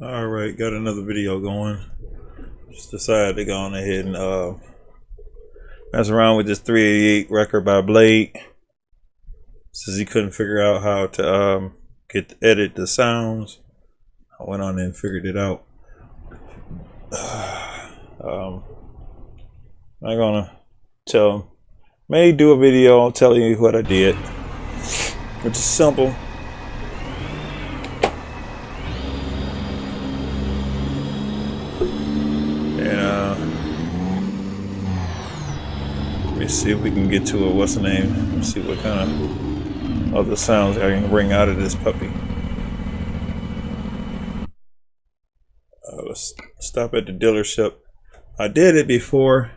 Alright, got another video going. Just decided to go on ahead and mess around with this 388 record by Blade. Since he couldn't figure out how to edit the sounds, I went on and figured it out. I'm gonna may do a video telling you what I did, which is simple. Let me see if we can get to it. What's the name? Let's see what kind of other sounds I can bring out of this puppy. Let's stop at the dealership. I did it before,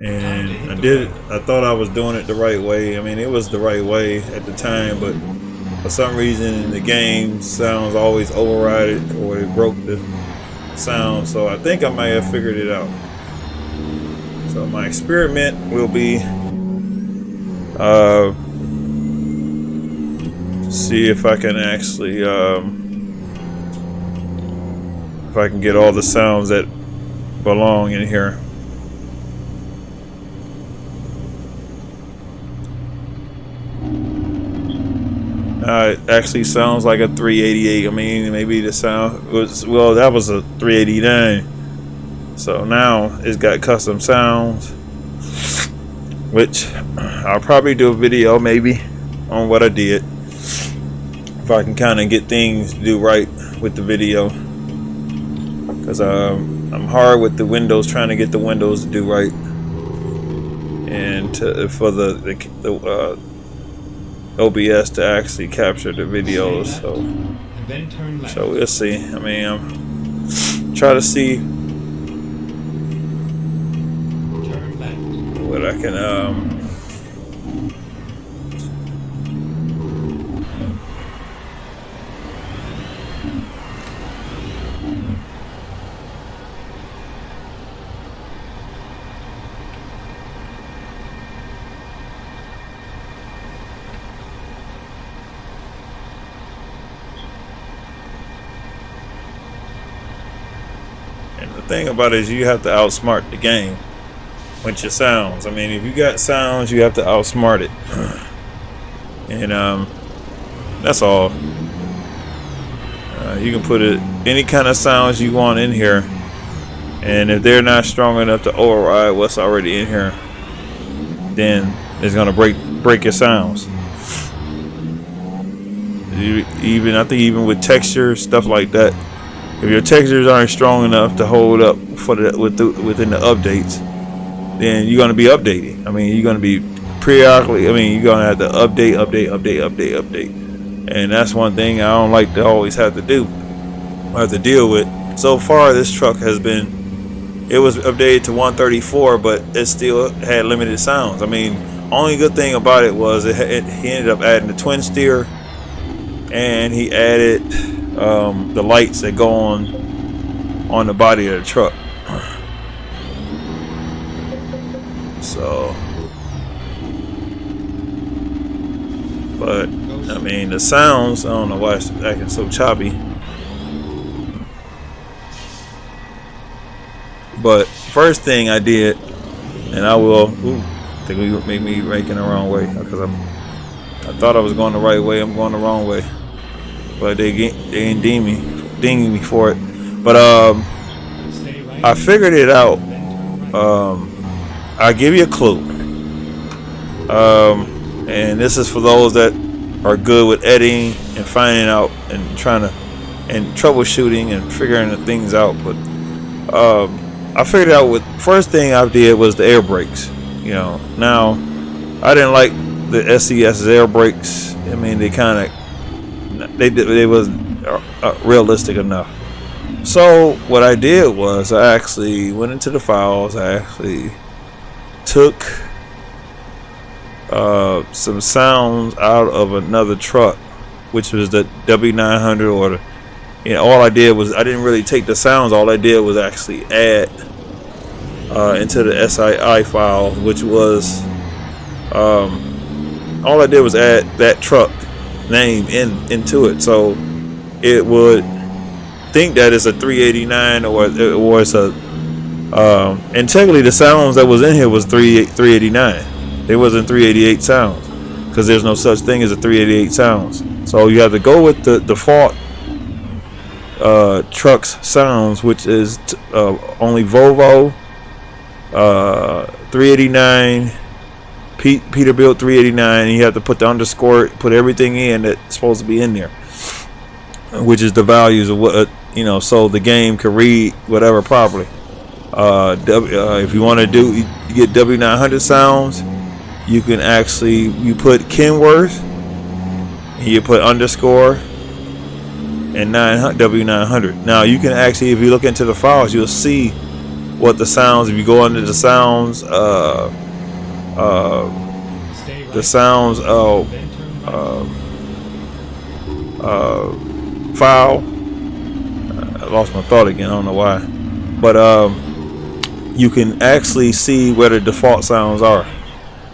and I thought I was doing it the right way. I mean, it was the right way at the time, but for some reason the game sounds always overrided, or it broke the sound. So I think I might have figured it out. So my experiment will be see if I can actually if I can get all the sounds that belong in here. It actually sounds like a 388. I mean, maybe the sound was, well, that was a 389. So now it's got custom sounds, which I'll probably do a video maybe on what I did, if I can kind of get things to do right with the video, because I'm hard with the windows, trying to get the windows to do right, and for the OBS to actually capture the videos. So we'll see. I mean, I'm try to see what I can and the thing about it is you have to outsmart the game with your sounds. I mean, if you got sounds, you have to outsmart it. And that's all. You can put any kind of sounds you want in here, and if they're not strong enough to override what's already in here, then it's gonna break your sounds. I think even with texture stuff like that, if your textures aren't strong enough to hold up for within the updates, then you're going to be updating. I mean, you're going to be periodically, I mean, you're going to have to update. And that's one thing I don't like to always have to do, or have to deal with. So far, this truck has been, it was updated to 134, but it still had limited sounds. I mean, only good thing about it was he ended up adding the twin steer, and he added the lights that go on the body of the truck. So, but I mean, the sounds, I don't know why it's acting so choppy, but first thing I did, and I think we made me ranking the wrong way, because I thought I was going the right way. I'm going the wrong way, but they ain't dinging me for it. But I figured it out. I'll give you a clue, and this is for those that are good with editing and finding out and troubleshooting and figuring the things out. But I figured out first thing I did was the air brakes. You know, now I didn't like the SCS's air brakes. I mean, they wasn't realistic enough. So what I did was I actually went into the files. I actually took some sounds out of another truck, which was the W900, or all I did was, I didn't really take the sounds. All I did was actually add into the SII file, which was all I did was add that truck name into it, so it would think that it's a 389 or it's a and technically the sounds that was in here was 389. It wasn't 388 sounds because there's no such thing as a 388 sounds. So you have to go with the default trucks sounds, which is only Volvo 389, Peterbilt 389, and you have to put the underscore, put everything in that's supposed to be in there, which is the values of what so the game can read whatever properly. If you want to do, you get W900 sounds, you can actually, you put Kenworth and you put underscore and W900. Now you can actually, if you look into the files, you'll see what the sounds, if you go under the sounds file. I lost my thought again, I don't know why, but you can actually see where the default sounds are.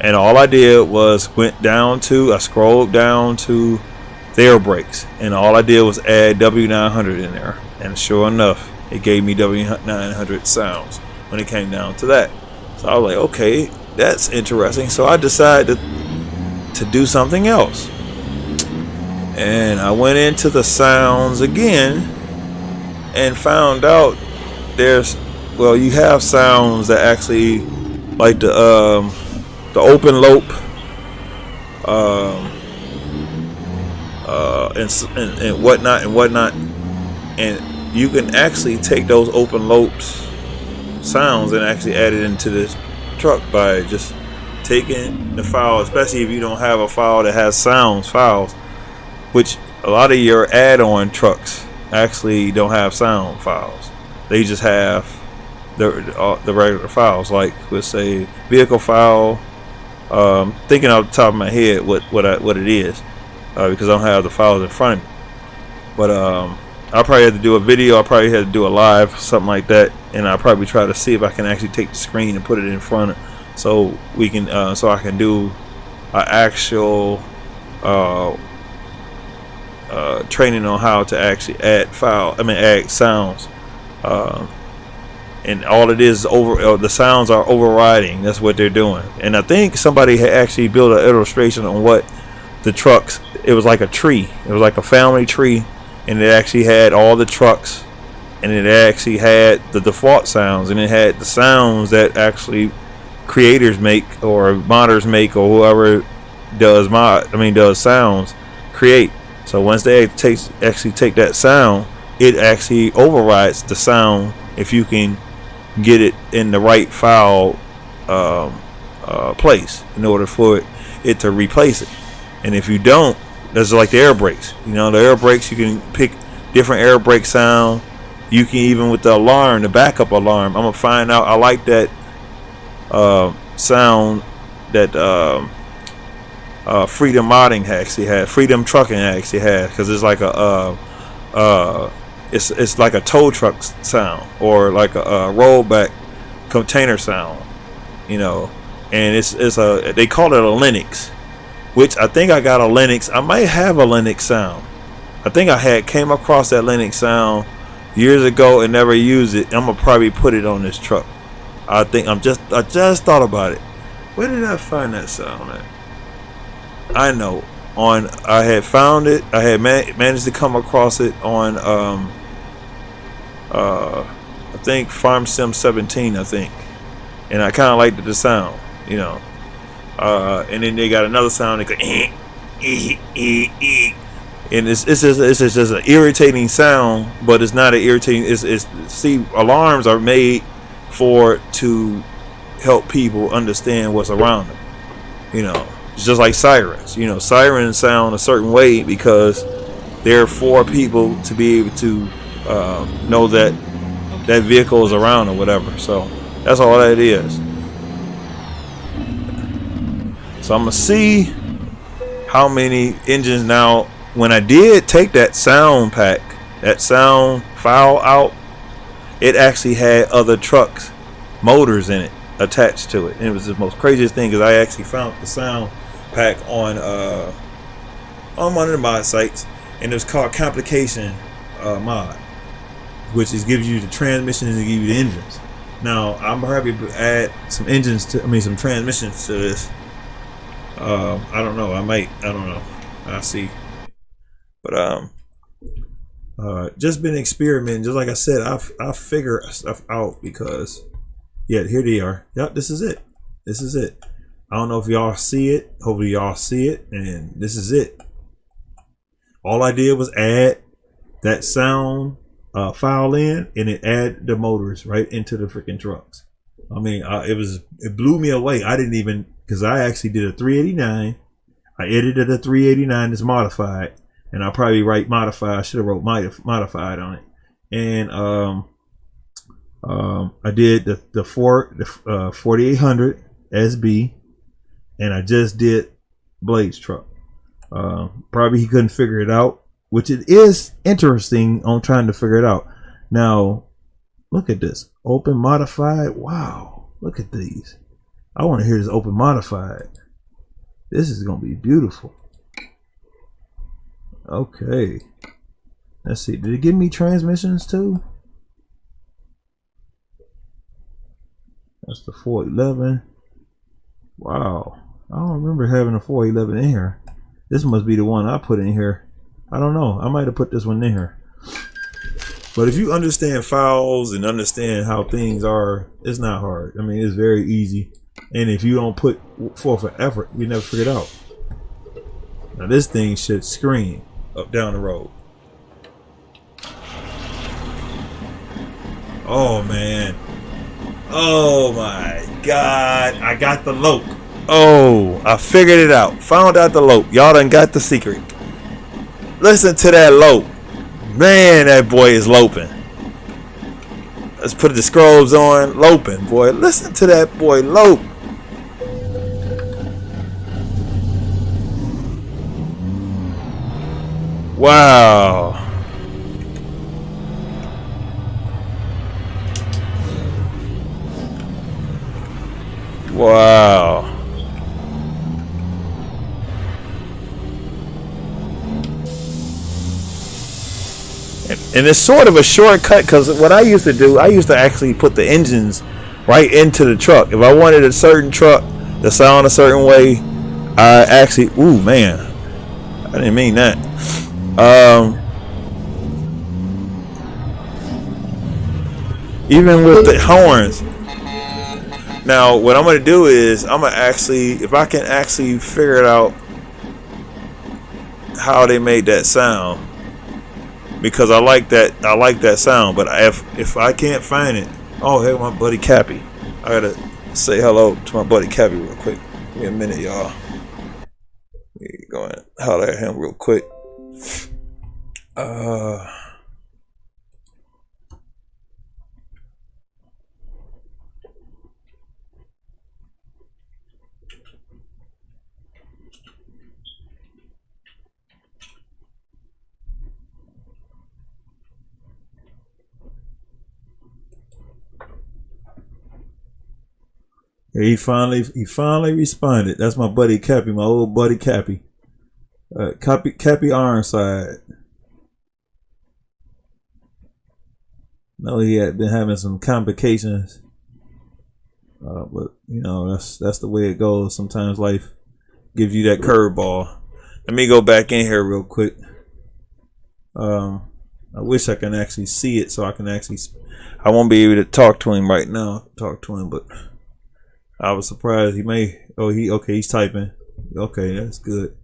And all I did was I scrolled down to air brakes, and all I did was add W900 in there, and sure enough, it gave me W900 sounds when it came down to that. So I was like, okay, that's interesting. So I decided to do something else, and I went into the sounds again and found out you have sounds that actually, like the open loop, and whatnot, and you can actually take those open loops sounds and actually add it into this truck by just taking the file, especially if you don't have a file that has sounds files, which a lot of your add-on trucks actually don't have sound files. They just have the regular files, like let's say vehicle file. Thinking off the top of my head what it is, because I don't have the files in front of me. But I probably had to do a video. I probably had to do a live, something like that, and I'll probably try to see if I can actually take the screen and put it in front of, so we can so I can do an actual training on how to actually add sounds. And all it is the sounds are overriding. That's what they're doing. And I think somebody had actually built an illustration on what the trucks. It was like a tree. It was like a family tree, and it actually had all the trucks, and it actually had the default sounds, and it had the sounds that actually creators make or modders make or whoever does sounds create. So once they actually take that sound, it actually overrides the sound if you can get it in the right file place in order for it to replace it. And if you don't, that's like the air brakes. The air brakes, you can pick different air brake sound. You can even with the alarm, the backup alarm. I'm gonna find out. I like that sound that Freedom Modding actually had. Freedom Trucking actually had, because it's like a it's like a tow truck sound, or like a rollback container sound, and it's they call it a Linux, which I think I got a Linux. I might have a Linux sound. I think I came across that Linux sound years ago and never used it. I'm gonna probably put it on this truck. I just thought about it. Where did I find that sound at? I know. I had found it. I had managed to come across it on I think Farm Sim 17, I think, and I kind of liked the sound, and then they got another sound that goes and it's just an irritating sound, but it's not an irritating. See, alarms are made to help people understand what's around them. It's just like sirens. Sirens sound a certain way because they're for people to be able to know that vehicle is around or whatever. So that's all that is. So I'm gonna see how many engines now. When I did take that sound pack, that sound file out, it actually had other trucks motors in it attached to it, and it was the most craziest thing, because I actually found the sound pack on one of the mod sites, and it was called Complication mod, which is gives you the transmission and give you the engines. Now I'm happy to add some engines to, some transmissions to this. I don't know. I don't know. I'll see. But just been experimenting. Just like I said, I figure stuff out because, yeah, here they are. Yep, this is it. This is it. I don't know if y'all see it. Hopefully y'all see it. And this is it. All I did was add that sound file in, and it add the motors right into the freaking trucks. I mean, it blew me away. I didn't even, because I actually did a 389. I edited a 389 that's modified, and I probably write modified. I should have wrote modified on it. And I did the 4800 SB, and I just did Blade's truck. Probably he couldn't figure it out, which it is interesting on trying to figure it out. Now, look at this. Open modified. Wow. Look at these. I want to hear this open modified. This is going to be beautiful. Okay. Let's see. Did it give me transmissions too? That's the 411. Wow. I don't remember having a 411 in here. This must be the one I put in here. I don't know. I might have put this one in here. But if you understand files and understand how things are, it's not hard. I mean, it's very easy. And if you don't put forth an effort, you never figure it out. Now this thing should scream up down the road. Oh man. Oh my God. I got the lope. Oh, I figured it out. Found out the lope. Y'all done got the secret. Listen to that lope. Man, that boy is loping. Let's put the scrolls on. Loping, boy. Listen to that boy lope. Wow. Wow. And it's sort of a shortcut, because what I used to do, I used to actually put the engines right into the truck. If I wanted a certain truck to sound a certain way, I actually, ooh man, I didn't mean that. Even with the horns. Now what I'm going to do is I'm going to actually, if I can actually figure it out how they made that sound, because I like that sound. But if I can't find it, oh hey, my buddy Cappy, I gotta say hello to my buddy Cappy real quick. Give me a minute, y'all. Go and holler at him real quick. He finally responded. That's my buddy Cappy, my old buddy Cappy. Cappy Ironside. No, he had been having some complications. But you know, that's the way it goes. Sometimes life gives you that curveball. Let me go back in here real quick. I wish I can actually see it so I can actually. I won't be able to talk to him right now. But I was surprised he may. Oh, he's typing. Okay, that's good.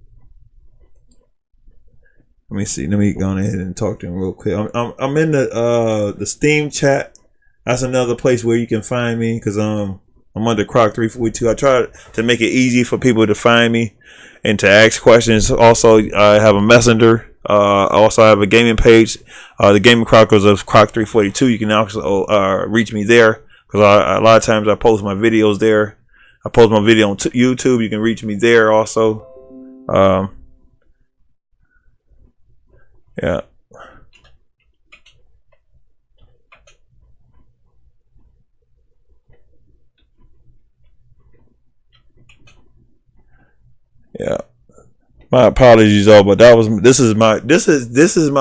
Let me see. Let me go ahead and talk to him real quick. I'm in the Steam chat. That's another place where you can find me, because I'm under CROC 342. I try to make it easy for people to find me and to ask questions. Also, I have a messenger. Also, I have a gaming page, the Gaming Chronicles of CROC 342. You can also reach me there, because a lot of times I post my videos there. I post my video on YouTube. You can reach me there also. Yeah. Yeah. My apologies, all, but this is my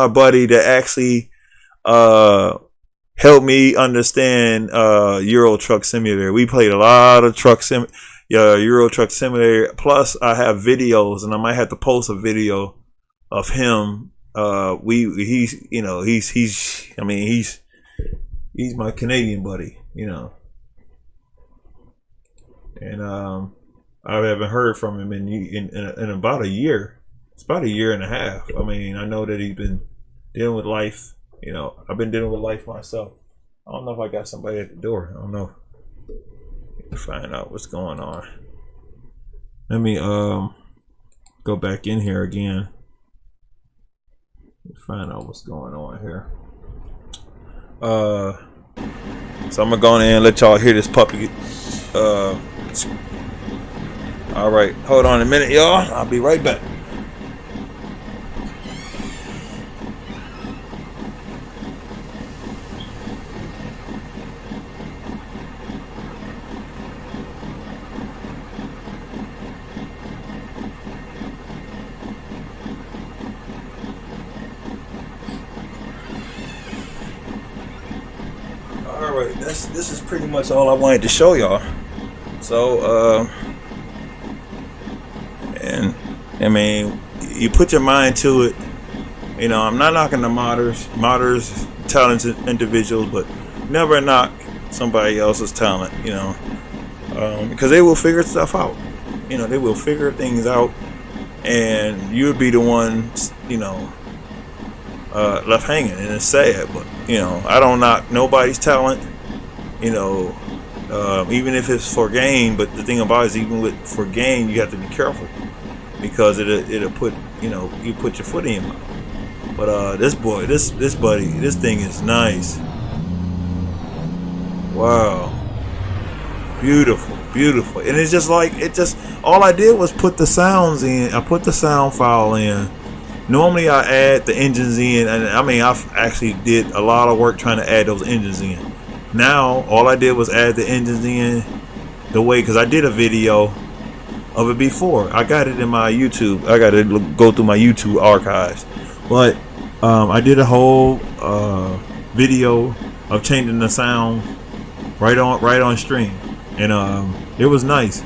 buddy that actually helped me understand Euro Truck Simulator. We played a lot of Euro Truck Simulator. Plus, I have videos, and I might have to post a video of him. He's my Canadian buddy, and I haven't heard from him in about a year. It's about a year and a half. I mean, I know that he's been dealing with life. I've been dealing with life myself. I don't know if I got somebody at the door. I don't know. Find out what's going on. Let me go back in here again. Find out what's going on here. So I'm gonna go in and let y'all hear this puppy. All right, hold on a minute, y'all. I'll be right back. Alright, this is pretty much all I wanted to show y'all. So and I mean, you put your mind to it. I'm not knocking the modders, talented individuals, but never knock somebody else's talent, because they will figure stuff out. They will figure things out, and you'll be the one, left hanging, and it's sad. But I don't knock nobody's talent, even if it's for game. But the thing about it is, even for game, you have to be careful, because it'll put you put your foot in your mouth. But this buddy, this thing is nice. Wow, beautiful, and it's just like all I did was put the sounds in. I put the sound file in. Normally I add the engines in, and I mean I've actually did a lot of work trying to add those engines in. Now all I did was add the engines in the way, because I did a video of it before. I got it in my YouTube. I got to go through my YouTube archives, but I did a whole video of changing the sound right on stream, and it was nice.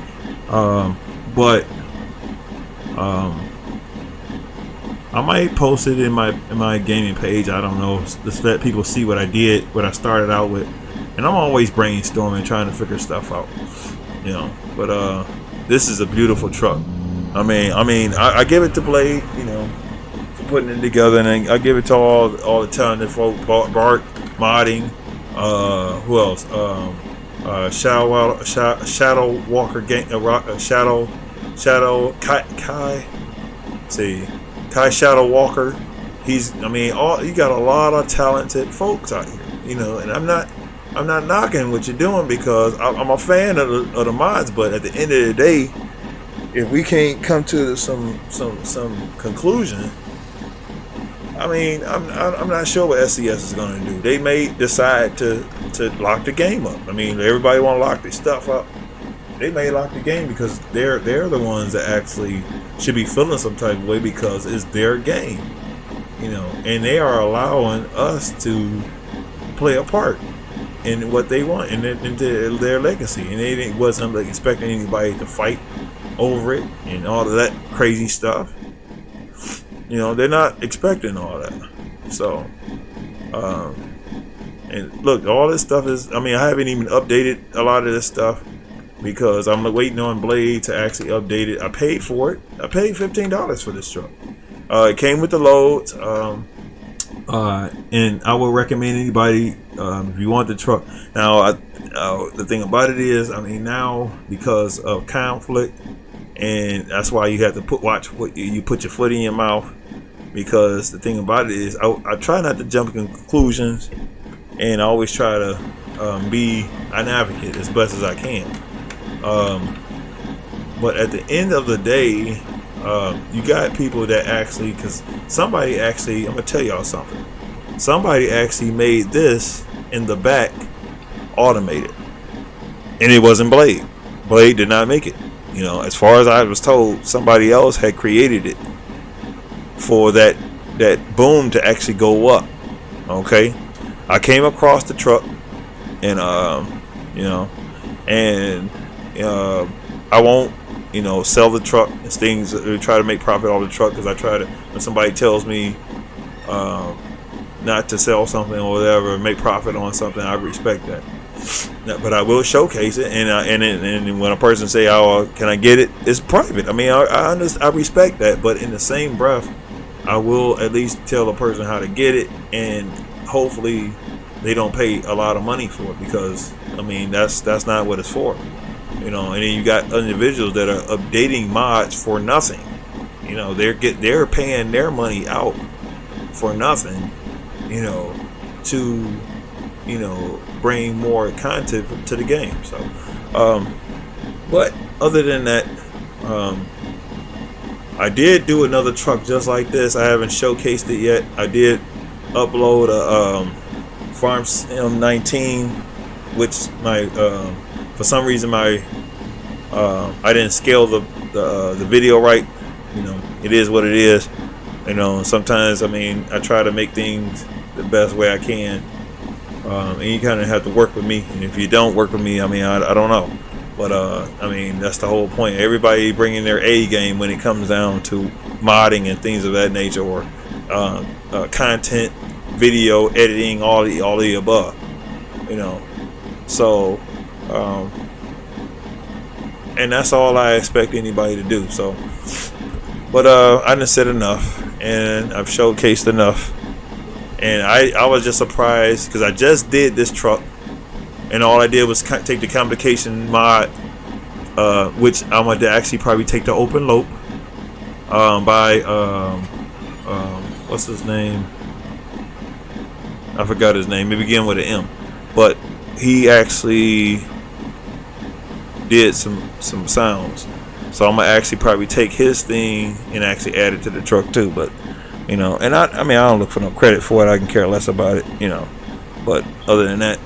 But I might post it in my gaming page. I don't know. Just let people see what I did, what I started out with. And I'm always brainstorming, trying to figure stuff out. But this is a beautiful truck. I mean, I give it to Blade, for putting it together, and I give it to all the talented folk, Bart, modding. Who else? Shadow Walker game. Shadow Kai. See. Kai Shadow Walker, you got a lot of talented folks out here, and I'm not knocking what you're doing, because I'm a fan of the mods. But at the end of the day, if we can't come to some conclusion, I mean, I'm not sure what SCS is going to do. They may decide to lock the game up. I mean, everybody want to lock their stuff up. They may lock the game because they're the ones that actually should be feeling some type of way, because it's their game, and they are allowing us to play a part in what they want and into their legacy, and they wasn't expecting anybody to fight over it and all of that crazy stuff. They're not expecting all that. So and look, all this stuff is, I haven't even updated a lot of this stuff, because I'm waiting on Blade to actually update it. I paid for it. I paid $15 for this truck. It came with the loads, and I would recommend anybody, if you want the truck. Now, the thing about it is, now because of conflict, and that's why you have to watch what you put your foot in your mouth, because the thing about it is, I try not to jump to conclusions, and I always try to be an advocate as best as I can. But at the end of the day, you got people that actually, because somebody actually, I'm gonna tell y'all something. Somebody actually made this in the back automated, and it wasn't Blade. Blade did not make it. As far as I was told, somebody else had created it for that boom to actually go up. Okay, I came across the truck, and you know, and I won't, sell the truck and things. Try to make profit off the truck, because I try to, when somebody tells me not to sell something or whatever, make profit on something, I respect that. But I will showcase it, and when a person say, "Oh, can I get it?" It's private. I mean, I respect that, but in the same breath, I will at least tell a person how to get it, and hopefully they don't pay a lot of money for it, because I mean that's not what it's for, And then you got individuals that are updating mods for nothing. They're paying their money out for nothing, to bring more content to the game. So but other than that, I did do another truck just like this. I haven't showcased it yet. I did upload a Farm Sim 19, which my for some reason my I didn't scale the video right. It is what it is. Sometimes, I try to make things the best way I can, and you kind of have to work with me. And if you don't work with me, I don't know. But that's the whole point. Everybody bringing their A game when it comes down to modding and things of that nature, or content, video editing, all the above. So and that's all I expect anybody to do. So, but I done said enough, and I've showcased enough, and I was just surprised, because I just did this truck, and all I did was take the complication mod, which I'm going to actually probably take the open loop by what's his name? I forgot his name. It began with an M, but he actually did some sounds. So I'm gonna actually probably take his thing and actually add it to the truck too. But and I don't look for no credit for it. I can care less about it. But other than that,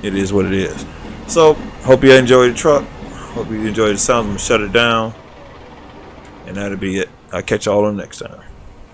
it is what it is. So hope you enjoyed the truck. Hope you enjoyed the sound. I'm gonna shut it down, and that'll be it. I'll catch y'all on next time.